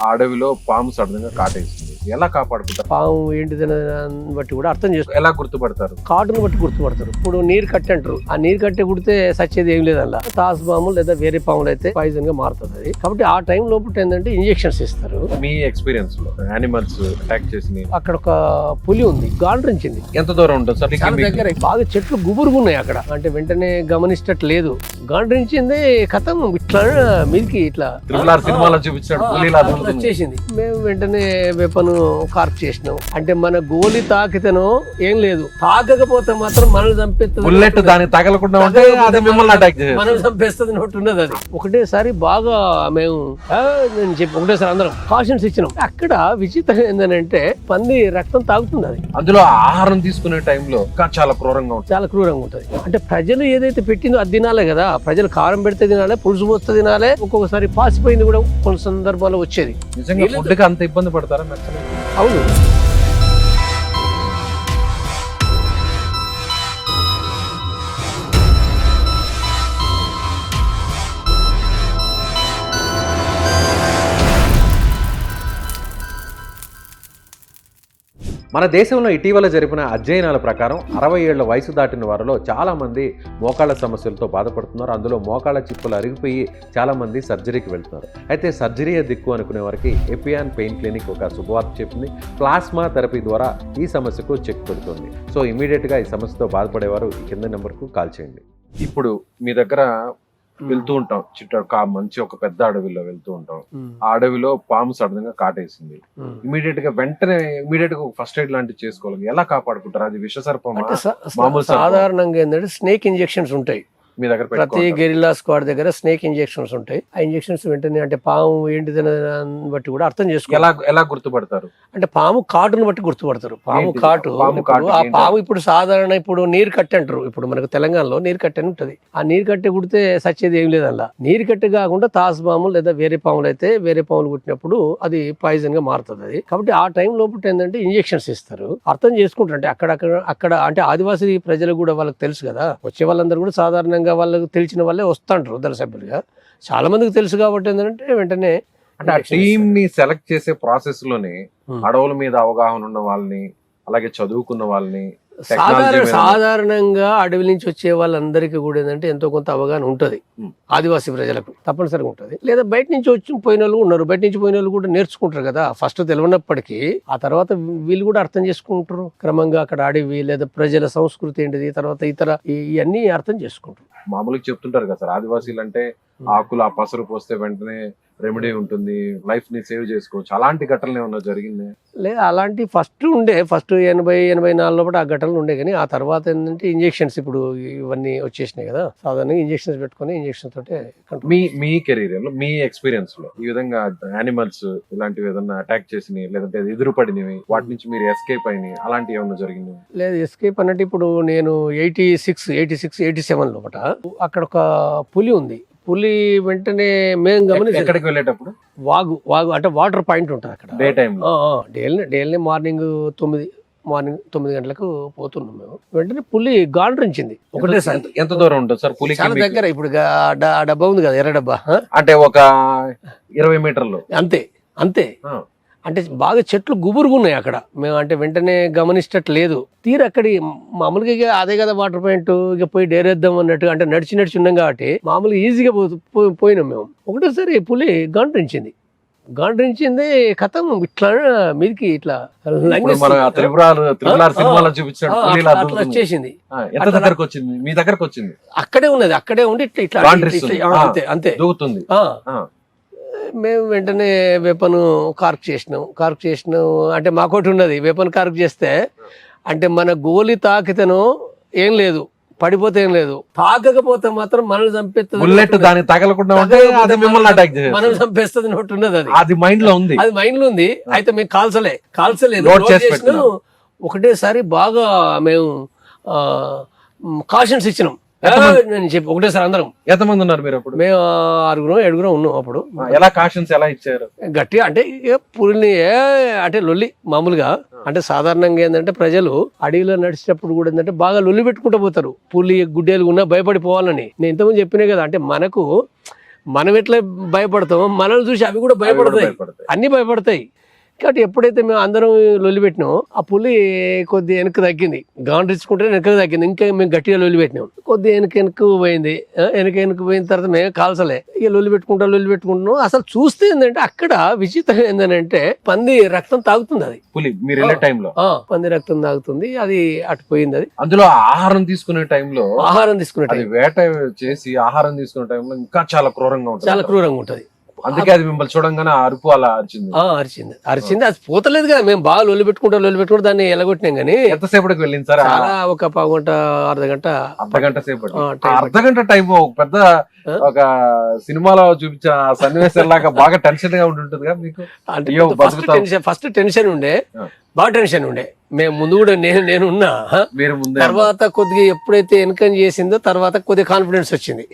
అడవిలో పాము సడన్ గా కాటేసింది, ఎలా కాపాడుకుంటారు? పాము ఏంటిదని బట్టి కూడా అర్థం చేసుకో, ఎలా గుర్తుపడతారు? కాటును బట్టి గుర్తుపడతారు. ఇప్పుడు నీరు కట్టి అంటారు, ఆ నీరు కట్టి కుడితే సచ్చేది ఏం లేదల్లా. తాసు పాములు లేదా వేరే పాములు అయితే పాయిజన్ గా మారుతుంది అది. కాబట్టి ఆ టైం లోపల ఏంటంటే ఇంజెక్షన్స్ ఇస్తారు. మీ ఎక్స్పీరియన్స్ లో యానిమల్స్ అటాక్ చేసి అక్కడ ఒక పులి ఉంది, గాండ్రించింది. ఎంత దూరం ఉంటుంది సార్? చాలా దగ్గర, బాగా చెట్లు గుబురుగా ఉన్నాయి అక్కడ. అంటే వెంటనే గమనించట్టు లేదు, గాండ్రించింది కథం ఇట్లా మీదికి ఇట్లా సినిమాలో చూపించాడు వచ్చేసింది. మేము వెంటనే వెపను కార్క్ చేసినాం. అంటే మన గోలి తాకితేనో ఏం లేదు, తాకకపోతే మాత్రం మనల్ని చంపేస్తుంది. బుల్లెట్ దానికి తగలకుండా ఉంటే అది మిమ్మల్ని అటాక్ చేస్తుంది, మనం చంపేస్తుంది ఉన్నది అది. ఒకటేసారి బాగా మేము నేను చెప్పి ఒకటేసారి అందరం కాషన్స్ ఇచ్చినాం. అక్కడ విచిత్రం ఏంటంటే పంది రక్తం తాగుతుంది అది. అందులో ఆహారం తీసుకునే టైంలో చాలా క్రూరంగా ఉంటుంది, చాలా క్రూరంగా ఉంటుంది. అంటే ప్రజలు ఏదైతే పెట్టిందో అది తినాలే కదా. ప్రజలు కారం పెడితే తినాలే, పులుసు పోస్తే తినాలే. ఒక్కొక్కసారి పాసిపోయింది కూడా కొన్ని సందర్భాల్లో వచ్చేది. నిజంగా ఫుడ్కి అంత ఇబ్బంది పడతారా? అవును. మన దేశంలో ఇటీవల జరిపిన అధ్యయనాల ప్రకారం 60 ఏళ్ల వయసు దాటిన వారిలో చాలామంది మోకాళ్ళ సమస్యలతో బాధపడుతున్నారు. అందులో మోకాళ్ళ చిప్పులు అరిగిపోయి చాలామంది సర్జరీకి వెళ్తున్నారు. అయితే సర్జరీయే దిక్కు అనుకునే వారికి ఎపియాన్ పెయిన్ క్లినిక్ ఒక శుభవార్త చెప్పింది. ప్లాస్మా థెరపీ ద్వారా ఈ సమస్యకు చెక్ పెడుతుంది. సో ఇమీడియట్గా ఈ సమస్యతో బాధపడేవారు ఈ కింద నెంబర్కు కాల్ చేయండి. ఇప్పుడు మీ దగ్గర వెళ్తూ ఉంటాం, మంచి ఒక పెద్ద అడవిలో వెళ్తూ ఉంటాం. ఆ అడవిలో పాము సడన్ గా కాటేసింది. ఇమీడియట్ గా ఫస్ట్ ఎయిడ్ లాంటివి చేసుకోవాలి, ఎలా కాపాడుకుంటారు? అది విషసర్పం? సాధారణంగా ఏంటంటే స్నేక్ ఇంజెక్షన్స్ ఉంటాయి మీ దగ్గర. ప్రతి గెరిల్లా స్క్వాడ్ దగ్గర స్నేక్ ఇంజెక్షన్స్ ఉంటాయి. ఆ ఇంజెక్షన్స్ వెంటనే అంటే పాము ఏంటిదని బట్టి కూడా అర్థం చేసుకో, ఎలా గుర్తుపడతారు? అంటే పాము కాటును బట్టి గుర్తుపడతారు. పాము కాటు, ఆ పాము ఇప్పుడు సాధారణ ఇప్పుడు నీరు కట్టి అంటారు. ఇప్పుడు మనకు తెలంగాణలో నీరు కట్టి అని ఉంటది. ఆ నీరు కట్టి కుడితే సచ్చేది ఏం లేదల్లా. నీరు కట్టి కాకుండా తాసు పాములు లేదా వేరే పాములు అయితే వేరే పాములు కుట్టినప్పుడు అది పాయిజన్ గా మారుతుంది అది. కాబట్టి ఆ టైం లోపల ఏంటంటే ఇంజెక్షన్స్ ఇస్తారు. అర్థం చేసుకుంటారు. అంటే అక్కడ అంటే ఆదివాసీ ప్రజలు కూడా వాళ్ళకి తెలుసు కదా. వచ్చే వాళ్ళందరూ కూడా సాధారణంగా వాళ్ళకి తెలిసిన వాళ్ళే వస్తుంటారు దళ సభ్యులుగా. చాలా మందికి తెలుసు కాబట్టి ఏంటంటే వెంటనే అంటే ఆ టీమ్ ని సెలెక్ట్ చేసే ప్రాసెస్ లోనే అడవుల మీద అవగాహన ఉన్న వాళ్ళని, అలాగే చదువుకున్న వాళ్ళని, సాధారణంగా అడవి నుంచి వచ్చే వాళ్ళందరికీ కూడా ఏంటంటే ఎంతో కొంత అవగాహన ఉంటది. ఆదివాసీ ప్రజలకు తప్పనిసరిగా ఉంటది. లేదా బయట నుంచి వచ్చి పోయిన వాళ్ళు ఉన్నారు, బయట నుంచి పోయిన వాళ్ళు కూడా నేర్చుకుంటారు కదా. ఫస్ట్ తెలియనప్పటికీ ఆ తర్వాత వీళ్ళు కూడా అర్థం చేసుకుంటారు. క్రమంగా అక్కడ అడవి లేదా ప్రజల సంస్కృతి ఏంటిది, తర్వాత ఇతర ఇవన్నీ అర్థం చేసుకుంటారు. మామూలుగా చెప్తుంటారు కదా సార్, ఆదివాసీలు అంటే ఆకులు ఆ పసరు పోస్తే వెంటనే రెమెడీ ఉంటుంది, లైఫ్ ని సేవ్ చేసుకోవచ్చు. అలాంటి ఘటనలు ఏమన్నా జరిగింది? లేదా అలాంటి ఫస్ట్ 80-84 లోపల ఆ ఘటనలు ఉండే. కానీ ఆ తర్వాత ఏంటంటే ఇంజెక్షన్స్ ఇప్పుడు ఇవన్నీ వచ్చేసినాయి కదా. సాధారణంగా ఇంజెక్షన్స్ పెట్టుకుని ఇంజెక్షన్ తోటే మీ కెరీర్ లో, మీ ఎక్స్పీరియన్స్ లో ఈ విధంగా యానిమల్స్ ఇలాంటివి ఏదన్నా అటాక్ చేసినవి లేదంటే ఎదురుపడినవి, వాటి నుంచి మీరు ఎస్కేప్ అయినాయి, అలాంటివి ఏమన్నా జరిగింది? లేదు, ఎస్కేప్ అన్నట్టు ఇప్పుడు నేను 86-87 లోపల అక్కడ ఒక పులి ఉంది. పులి వెంటనే మేము గమనించి ఎక్కడికి వెళ్ళేటప్పుడు వాగు అంటే వాటర్ పాయింట్ ఉంటుంది అక్కడ. డే టైం డైలీ మార్నింగ్ 9 గంటలకు పోతున్నాం మేము. వెంటనే పులి గాండ్రించింది ఒకటేసారి. ఎంత దూరం ఉంటుంది సార్ పులి? చాలా దగ్గర. ఇప్పుడు డబ్బా ఉంది కదా, ఎర్ర డబ్బా, అంటే ఒక 20 మీటర్లు అంతే. అంటే బాగా చెట్లు గుబురుగా ఉన్నాయి అక్కడ. మేము అంటే వెంటనే గమనించట్టు లేదు. తీరు అక్కడి మామూలుగా ఇక అదే కదా వాటర్ పాయింట్, ఇక పోయి డేరేద్దాం అన్నట్టు. అంటే నడిచి ఉన్నాం కాబట్టి మామూలుగా ఈజీగా పోయినాం మేము. ఒకటేసారి పులి గాండ్రించింది కథం ఇట్లా మీదికి ఇట్లా వచ్చేసింది. మీ దగ్గరకు వచ్చింది? అక్కడే ఉన్నది, అక్కడే ఉండి ఇట్లా అంతే. మేము వెంటనే వెపను కార్క్ చేసినాం. అంటే మాకోటి ఉన్నది, వెపన్ కార్క్ చేస్తే అంటే మన గోలి తాకితేనో ఏం లేదు, పడిపోతే ఏం లేదు, తాకకపోతే మాత్రం మనల్ని చంపేస్తుంది. బుల్లెట్ దానికి తగలకుండా ఉంటే అది మిమ్మల్ని అటాక్ చేస్తుంది, మనం చంపేస్తుంది ఉన్నది అది. అది మైండ్ లో ఉంది, అయితే మేము కాల్చలేదు. ఒకటేసారి బాగా మేము కాషన్స్ ఇచ్చినాం. నేను చెప్పి ఒకటేసారి అందరం. ఎంతమంది ఉన్నారు మీరు అప్పుడు? మేము 6-7 ఉన్నాం అప్పుడు. ఎలా కాషన్స్ ఎలా ఇచ్చారు? గట్టిగా అంటే పులిని అంటే లొల్లి మామూలుగా. అంటే సాధారణంగా ఏంటంటే ప్రజలు అడవిలో నడిచేటప్పుడు కూడా ఏంటంటే బాగా లొల్లి పెట్టుకుంటూ పోతారు. పులి గుడ్డేలు ఉన్నా భయపడిపోవాలని. నేను ఇంతకుముందు చెప్పినా కదా. అంటే మనం ఎట్లా భయపడతామో మనల్ని చూసి అవి కూడా భయపడతాయి, భయపడతాయి. అన్ని భయపడతాయి. కాబట్టి ఎప్పుడైతే మేము అందరం లొల్లి పెట్టినామో ఆ పులి కొద్ది వెనక్కి తగ్గింది, గాండ్రించుకుంటే వెనక్కి తగ్గింది. ఇంకా మేము గట్టిగా లొల్లి పెట్టినాం, కొద్ది వెనక్కి పోయింది. వెనక్కి పోయిన తర్వాత మేము కాల్సలే, ఇక లొల్లి పెట్టుకుంటున్నాం. అసలు చూస్తే ఏంటంటే అక్కడ విచిత్రం ఏంటంటే పంది రక్తం తాగుతుంది. అది పులి మీరు వెళ్ళే టైంలో పంది రక్తం తాగుతుంది, అది అటు పోయింది. అది అందులో ఆహారం తీసుకునే టైంలో, ఆహారం తీసుకునే అది వేట చేసి ఆహారం తీసుకునే టైంలో ఇంకా చాలా క్రూరంగా ఉంటుంది, చాలా క్రూరంగా ఉంటది. అందుకే అది మిమ్మల్ని చూడంగానే ఆ అరుపు అలా అరిచింది. అరిచింది. అది పోతలేదు కదా, మేము బాగా లొల్లి పెట్టుకుంటూ దాన్ని ఎలగొట్టినాం. కానీ ఎంతసేపటికి వెళ్ళింది సార్? చాలా ఒక పావు గంట, అర్ధగంట సేపటి. అర్ధగంట టైం పెద్ద ఒక సినిమాలో చూపించిన సన్నివేశం లాగా బాగా టెన్షన్ గా ఉంటుందిగా మీకు? ఫస్ట్ టెన్షన్ ఉండే, బాగా టెన్షన్ ఉండే. మేము ముందు కూడా నేను ఉన్నా, మీరు ముందే. తర్వాత కొద్దిగా ఎప్పుడైతే ఎన్కరేజ్ చేసిందో తర్వాత కొద్దిగా కాన్ఫిడెన్స్ వచ్చింది.